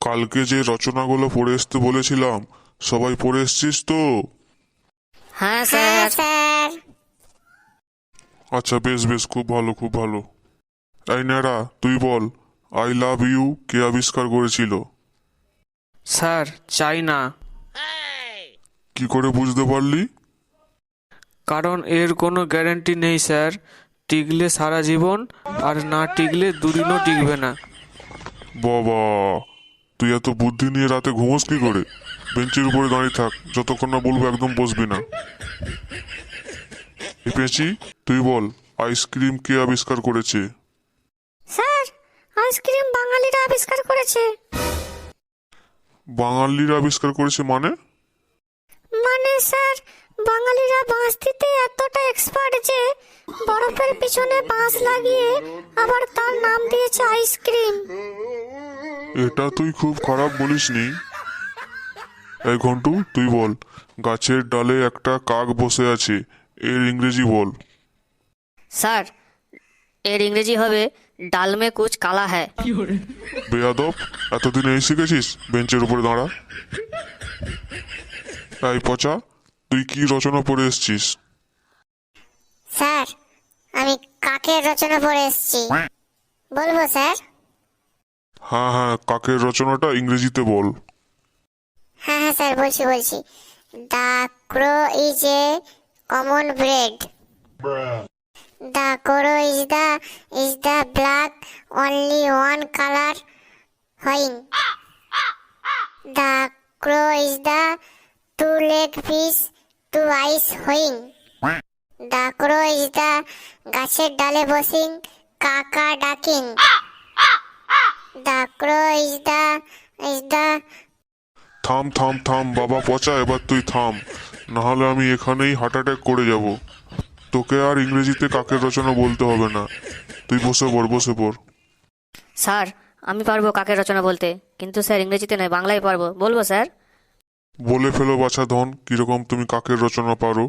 কালকে যে রচনাগুলো পড়ে আসতে বলেছিলাম সবাই পড়ে এসছিস তো? হ্যাঁ স্যার। আচ্ছা, বেশ বেশ, খুব ভালো খুব ভালো। এই ন্যাড়া, তুই বল, আই লাভ ইউ কে আবিষ্কার করেছিল? স্যার চাই না, কি করে বুঝতে পারলি? কারণ এর কোনো গ্যারান্টি নেই স্যার। টিকলে সারা জীবন, আর না টিকলে দুদিনও টিকবে না। বাবা, তুই এত বুদ্ধি নিয়ে রাতে ঘুমোস কি করে? বেঞ্চের উপরে দাঁড়িয়ে থাক, যতক্ষণ না বলবো একদম বসবি না। এই পেঁচি, তুই বল, আইসক্রিম কে আবিষ্কার করেছে? স্যার, আইসক্রিম বাঙালিরা আবিষ্কার করেছে। বাঙালিরা আবিষ্কার করেছে মানে? মানে স্যার, বাঙালিরা বাঁশ দিতে এতটা এক্সপার্ট যে বরফের পিছনে বাঁশ লাগিয়ে আবার তার নাম দিয়েছে আইসক্রিম। এটা তুই খুব খারাপ বলিসনি। এই ঘন্টু, তুই বল, গাছের ডালে একটা কাক বসে আছে, এর ইংরেজি বল। স্যার, এর ইংরেজি হবে ডাল মে কুচ কালা হ্যায়। বেয়াদব, এতদিন এই শিখেছিস? বেঞ্চের উপরে দাঁড়া। এই পচা, তুই কি রচনা পড়ে এসছিস? স্যার, আমি কাকের রচনা পড়ে এসেছি, বলবো স্যার? হ্যাঁ হ্যাঁ, কাকের রচনাটা ইংরেজিতে বল। হ্যাঁ হ্যাঁ স্যার, বলছি। The crow is a common bread. The crow is the black only one colour হইং। The crow is the two leg fish two eyes হইং। দ্য ক্রো ইজ দ্য গাছের ডালে বসিং কাকা ডাকিং। দ্য ক্রো ইজ দ্য থাম থাম থাম বাবা পচা, এবার তুই থাম, নাহলে আমি এখানেই হার্ট অ্যাটাক করে যাব। তোকে আর ইংরেজিতে কাকের রচনা বলতে হবে না, তুই বসে পড় বসে পড়। স্যার, আমি পারবো কাকের রচনা বলতে, কিন্তু স্যার ইংরেজিতে নয়, বাংলায় পারবো। বলবো স্যার? বলে ফেলো বাছা ধন, কিরকম তুমি কাকের রচনা পারো।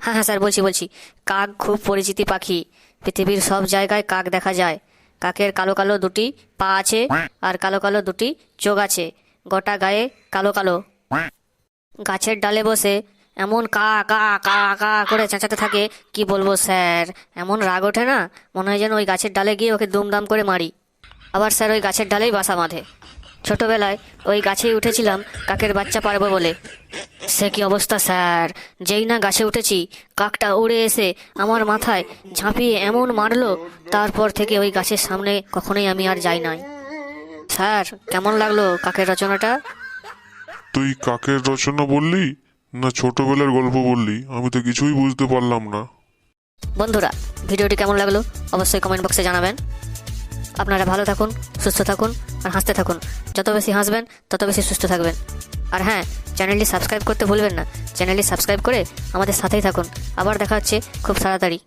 হ্যাঁ হ্যাঁ স্যার, বলছি। কাক খুব পরিচিতি পাখি, পৃথিবীর সব জায়গায় কাক দেখা যায়। কাকের কালো কালো দুটি পা আছে, আর কালো কালো দুটি চোখ আছে, গোটা গায়ে কালো কালো। গাছের ডালে বসে এমন কা কা কা কা করে চেঁচাতে থাকে, কি বলবো স্যার, এমন রাগ ওঠে না, মনে হয় যেন ওই গাছের ডালে গিয়ে ওকে দুমদাম করে মারি। আবার স্যার ওই গাছের ডালেই বাসা বাঁধে। ছোটবেলায় ওই গাছেই উঠেছিলাম কাকের বাচ্চা পারবো বলে। সে কি অবস্থা স্যার, যেই না গাছে উঠেছি কাকটা উড়ে এসে আমার মাথায় ঝাঁপিয়ে এমন মারলো, তারপর থেকে ওই গাছের সামনে কখনোই আমি আর যাই নাই। স্যার, কেমন লাগলো কাকের রচনাটা? তুই কাকের রচনা বললি না ছোটবেলার গল্প বললি, আমি তো কিছুই বুঝতে পারলাম না। বন্ধুরা, ভিডিওটি কেমন লাগলো অবশ্যই কমেন্ট বক্সে জানাবেন। আপনারা ভালো থাকুন, সুস্থ থাকুন, আর হাসতে থাকুন। যত বেশি হাসবেন তত বেশি সুস্থ থাকবেন। আর হ্যাঁ, চ্যানেলটি সাবস্ক্রাইব করতে ভুলবেন না। চ্যানেলটি সাবস্ক্রাইব করে আমাদের সাথেই থাকুন। আবার দেখা হচ্ছে খুব তাড়াতাড়ি।